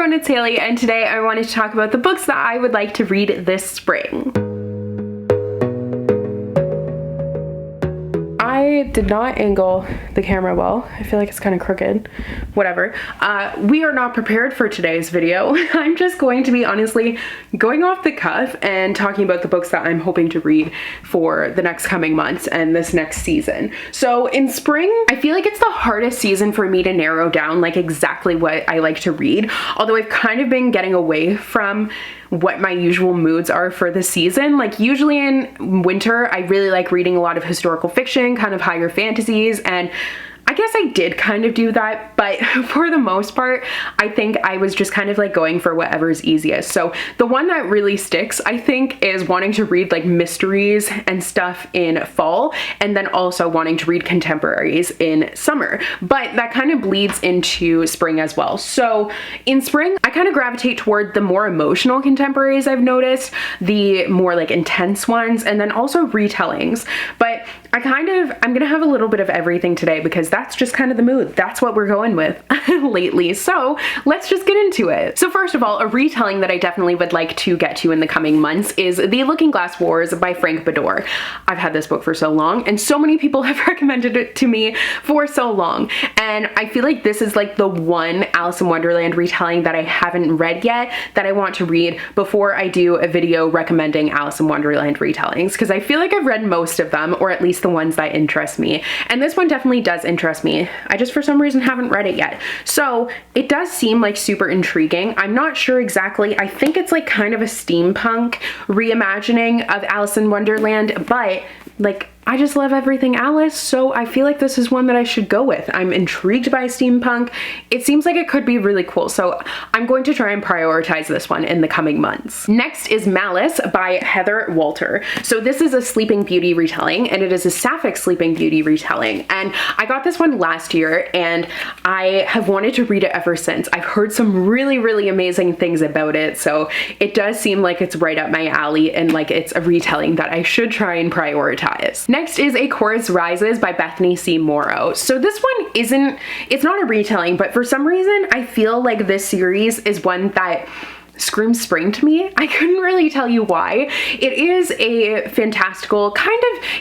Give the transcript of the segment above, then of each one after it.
everyone, it's Hailey, and today I wanted to talk about the books that I would like to read this spring. I did not angle the camera well. I feel like it's kind of crooked. Whatever. We are not prepared for today's video. I'm just going to be honestly going off the cuff and talking about the books that I'm hoping to read for the next coming months and this next season. So in spring, I feel like it's the hardest season for me to narrow down like exactly what I like to read. Although I've kind of been getting away from what my usual moods are for the season. Like usually in winter, I really like reading a lot of historical fiction, kind of higher fantasies, and I guess I did kind of do that, but for the most part, I think I was just kind of like going for whatever's easiest. So the one that really sticks, I think, is wanting to read like mysteries and stuff in fall, and then also wanting to read contemporaries in summer. But that kind of bleeds into spring as well. So in spring, I kind of gravitate toward the more emotional contemporaries I've noticed, the more like intense ones, and then also retellings. But I'm gonna have a little bit of everything today because that's just kind of the mood. That's what we're going with lately. So let's just get into it. So first of all, a retelling that I definitely would like to get to in the coming months is The Looking Glass Wars by Frank Bador. I've had this book for so long and so many people have recommended it to me for so long. And I feel like this is like the one Alice in Wonderland retelling that I haven't read yet that I want to read before I do a video recommending Alice in Wonderland retellings, because I feel like I've read most of them, or at least the ones that interest me. And this one definitely does interest me. I just for some reason haven't read it yet. So it does seem like super intriguing. I'm not sure exactly. I think it's like kind of a steampunk reimagining of Alice in Wonderland, but like I just love everything Alice, so I feel like this is one that I should go with. I'm intrigued by steampunk. It seems like it could be really cool, so I'm going to try and prioritize this one in the coming months. Next is Malice by Heather Walter. So this is a Sleeping Beauty retelling, and it is a Sapphic Sleeping Beauty retelling. And I got this one last year, and I have wanted to read it ever since. I've heard some really, really amazing things about it, so it does seem like it's right up my alley, and like it's a retelling that I should try and prioritize. Next is A Chorus Rises by Bethany C. Morrow. So this one it's not a retelling, but for some reason I feel like this series is one that screams spring to me. I couldn't really tell you why. It is a fantastical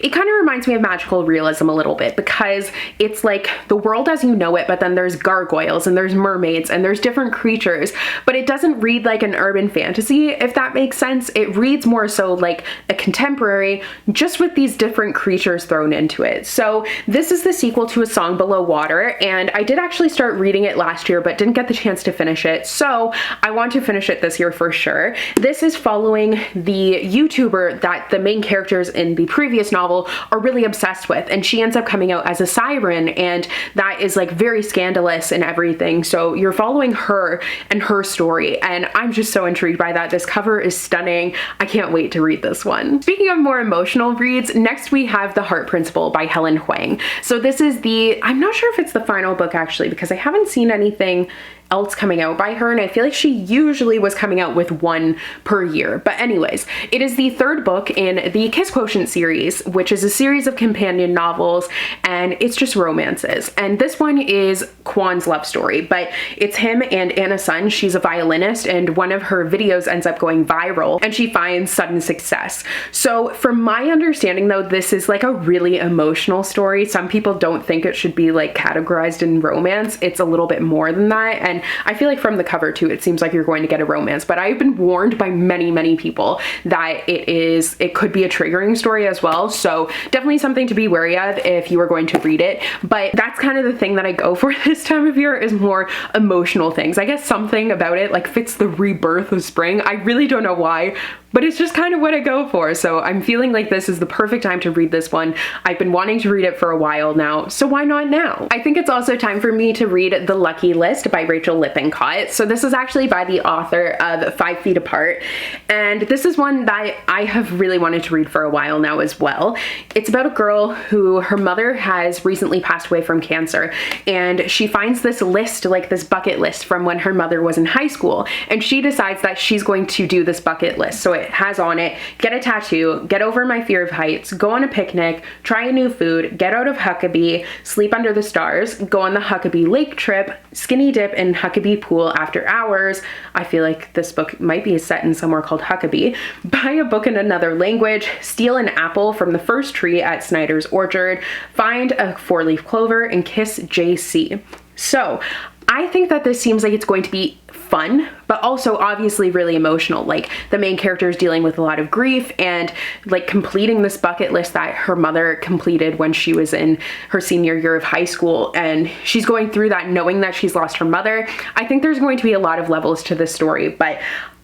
it kind of reminds me of magical realism a little bit, because it's like the world as you know it, but then there's gargoyles and there's mermaids and there's different creatures, but it doesn't read like an urban fantasy, if that makes sense. It reads more so like a contemporary, just with these different creatures thrown into it. So this is the sequel to A Song Below Water, and I did actually start reading it last year, but didn't get the chance to finish it. So I want to finish it this year for sure. This is following the YouTuber that the main characters in the previous novel are really obsessed with, and she ends up coming out as a siren, and that is like very scandalous and everything. So you're following her and her story, and I'm just so intrigued by that. This cover is stunning. I can't wait to read this one. Speaking of more emotional reads, next we have The Heart Principle by Helen Huang. So this is I'm not sure if it's the final book actually, because I haven't seen anything else coming out by her, and I feel like she usually was coming out with one per year. But anyways, it is the third book in the Kiss Quotient series, which is a series of companion novels, and it's just romances. And this one is Kwan's love story, but it's him and Anna Sun. She's a violinist, and one of her videos ends up going viral, and she finds sudden success. So from my understanding though, this is like a really emotional story. Some people don't think it should be like categorized in romance. It's a little bit more than that, and I feel like from the cover too, it seems like you're going to get a romance, but I've been warned by many, many people that it could be a triggering story as well. So definitely something to be wary of if you are going to read it. But that's kind of the thing that I go for this time of year, is more emotional things. I guess something about it like fits the rebirth of spring. I really don't know why, but it's just kind of what I go for. So I'm feeling like this is the perfect time to read this one. I've been wanting to read it for a while now, so why not now? I think it's also time for me to read The Lucky List by Rachel Lippincott. So this is actually by the author of 5 Feet Apart, and this is one that I have really wanted to read for a while now as well. It's about a girl who, her mother has recently passed away from cancer, and she finds this list, like this bucket list from when her mother was in high school, and she decides that she's going to do this bucket list. So it has on it, get a tattoo, get over my fear of heights, go on a picnic, try a new food, get out of Huckabee, sleep under the stars, go on the Huckabee Lake trip, skinny dip in in Huckabee Pool after hours. I feel like this book might be set in somewhere called Huckabee. Buy a book in another language, steal an apple from the first tree at Snyder's Orchard, find a 4-leaf clover, and kiss JC. So I think that this seems like it's going to be fun, but also obviously really emotional. Like, the main character is dealing with a lot of grief and like completing this bucket list that her mother completed when she was in her senior year of high school, and she's going through that knowing that she's lost her mother. I think there's going to be a lot of levels to this story, but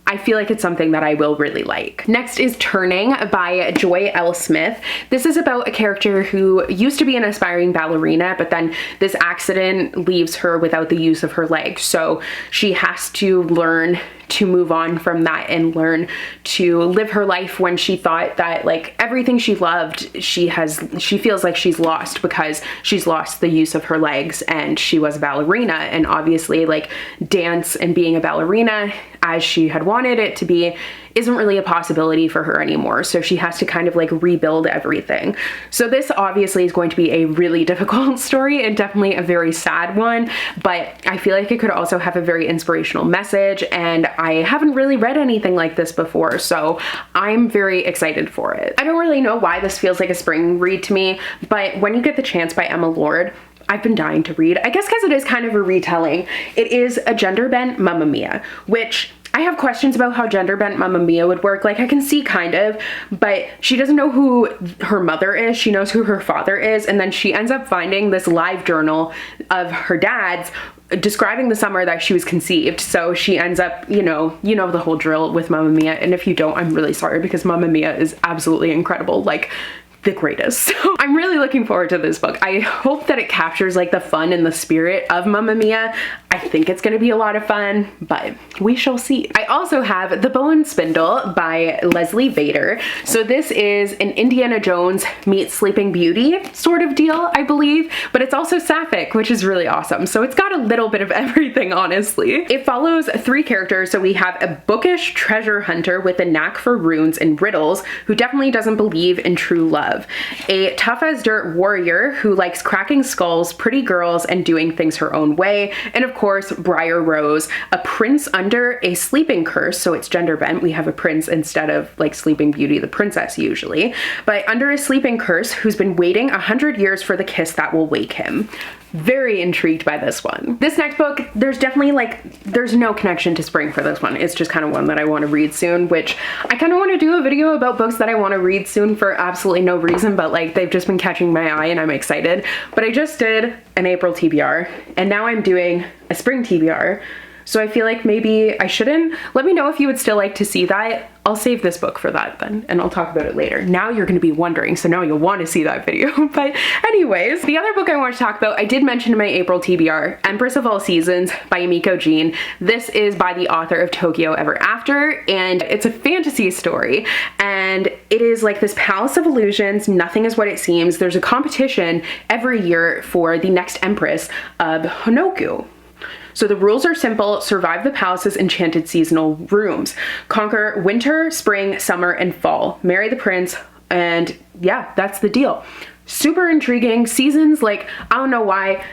I feel like it's something that I will really like. Next is Turning by Joy L. Smith. This is about a character who used to be an aspiring ballerina, but then this accident leaves her without the use of her legs. So she has to learn to move on from that and learn to live her life when she thought that like everything she loved, she feels like she's lost because she's lost the use of her legs, and she was a ballerina, and obviously like dance and being a ballerina as she had wanted it to be isn't really a possibility for her anymore. So she has to kind of like rebuild everything. So this obviously is going to be a really difficult story and definitely a very sad one, but I feel like it could also have a very inspirational message, and I haven't really read anything like this before, so I'm very excited for it. I don't really know why this feels like a spring read to me, but When You Get the Chance by Emma Lord, I've been dying to read. I guess because it is kind of a retelling. It is a gender-bent Mamma Mia, which I have questions about how gender-bent Mamma Mia would work. Like, I can see kind of, but she doesn't know who her mother is. She knows who her father is, and then she ends up finding this live journal of her dad's describing the summer that she was conceived. So she ends up, you know the whole drill with Mamma Mia, and if you don't, I'm really sorry, because Mamma Mia is absolutely incredible. Like, the greatest. So I'm really looking forward to this book. I hope that it captures like the fun and the spirit of Mamma Mia. I think it's going to be a lot of fun, but we shall see. I also have The Bow and Spindle by Leslie Vader. So this is an Indiana Jones meets Sleeping Beauty sort of deal, I believe, but it's also sapphic, which is really awesome. So it's got a little bit of everything, honestly. It follows 3 characters. So we have a bookish treasure hunter with a knack for runes and riddles who definitely doesn't believe in true love. A tough-as-dirt warrior who likes cracking skulls, pretty girls, and doing things her own way. And of course, Briar Rose, a prince under a sleeping curse. So it's gender bent. We have a prince instead of like Sleeping Beauty, the princess usually. But under a sleeping curse who's been waiting 100 years for the kiss that will wake him. Very intrigued by this one. This next book, there's definitely like, there's no connection to spring for this one. It's just kind of one that I want to read soon, which I kind of want to do a video about books that I want to read soon for absolutely no reason, but like they've just been catching my eye and I'm excited. But I just did an April TBR and now I'm doing a spring TBR. So I feel like maybe I shouldn't. Let me know if you would still like to see that. I'll save this book for that then, and I'll talk about it later. Now you're gonna be wondering, so now you'll want to see that video. But anyways, the other book I want to talk about, I did mention in my April TBR, Empress of All Seasons by Emiko Jean. This is by the author of Tokyo Ever After, and it's a fantasy story, and it is like this palace of illusions. Nothing is what it seems. There's a competition every year for the next empress of Honoku. So the rules are simple: survive the palace's enchanted seasonal rooms, conquer winter, spring, summer, and fall, marry the prince, and yeah, that's the deal. Super intriguing. Seasons, like, I don't know why,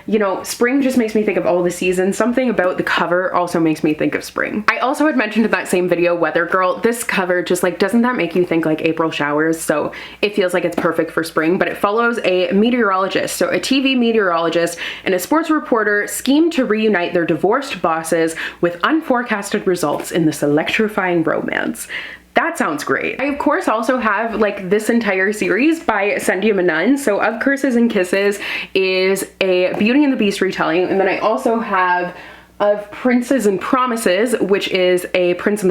spring just makes me think of all the seasons. Something about the cover also makes me think of spring. I also had mentioned in that same video, Weather Girl, this cover just like, doesn't that make you think like April showers? So it feels like it's perfect for spring, but it follows a meteorologist. So a TV meteorologist and a sports reporter scheme to reunite their divorced bosses with unforecasted results in this electrifying romance. That sounds great. I of course also have like this entire series by Sendhya Menon. So Of Curses and Kisses is a Beauty and the Beast retelling, and then I also have Of Princes and Promises, which is a Princess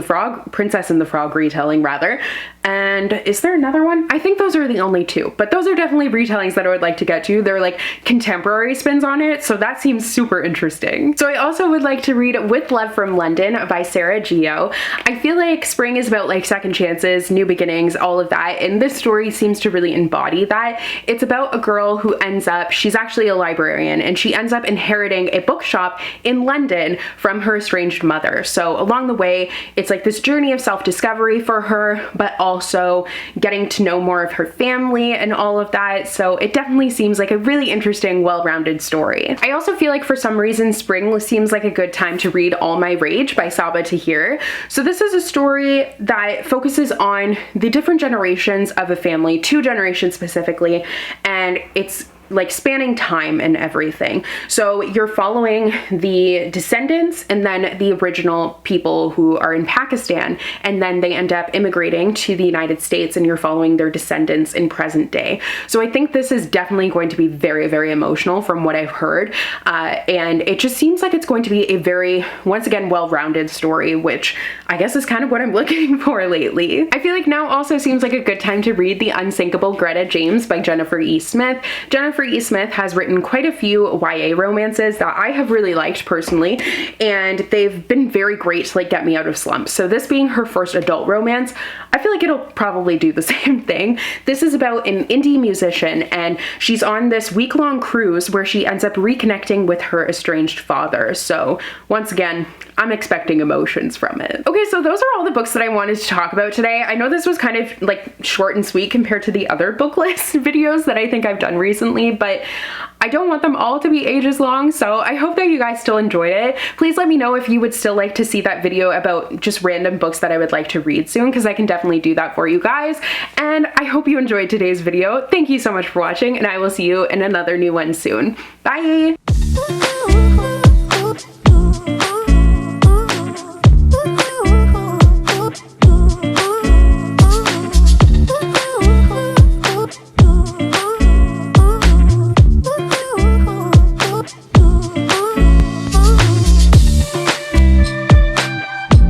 and the Frog retelling rather. And is there another one? I think those are the only 2, but those are definitely retellings that I would like to get to. They're like contemporary spins on it, so that seems super interesting. So I also would like to read With Love from London by Sarah Geo. I feel like spring is about like second chances, new beginnings, all of that, and this story seems to really embody that. It's about a girl who she's actually a librarian, and she ends up inheriting a bookshop in London London from her estranged mother. So along the way, it's like this journey of self-discovery for her, but also getting to know more of her family and all of that. So it definitely seems like a really interesting, well-rounded story. I also feel like for some reason spring seems like a good time to read All My Rage by Saba Tahir. So this is a story that focuses on the different generations of a family, 2 generations specifically, and it's like spanning time and everything. So you're following the descendants and then the original people who are in Pakistan, and then they end up immigrating to the United States, and you're following their descendants in present day. So I think this is definitely going to be very, very emotional from what I've heard. And it just seems like it's going to be a very, once again, well-rounded story, which I guess is kind of what I'm looking for lately. I feel like now also seems like a good time to read The Unsinkable Greta James by Jennifer E. Smith. Jennifer E. Smith has written quite a few YA romances that I have really liked personally, and they've been very great to like get me out of slumps. So this being her first adult romance, I feel like it'll probably do the same thing. This is about an indie musician, and she's on this week-long cruise where she ends up reconnecting with her estranged father. So once again, I'm expecting emotions from it. Okay, so those are all the books that I wanted to talk about today. I know this was kind of like short and sweet compared to the other book list videos that I think I've done recently, but I don't want them all to be ages long, so I hope that you guys still enjoyed it. Please let me know if you would still like to see that video about just random books that I would like to read soon, because I can definitely do that for you guys. And I hope you enjoyed today's video. Thank you so much for watching, and I will see you in another new one soon. Bye!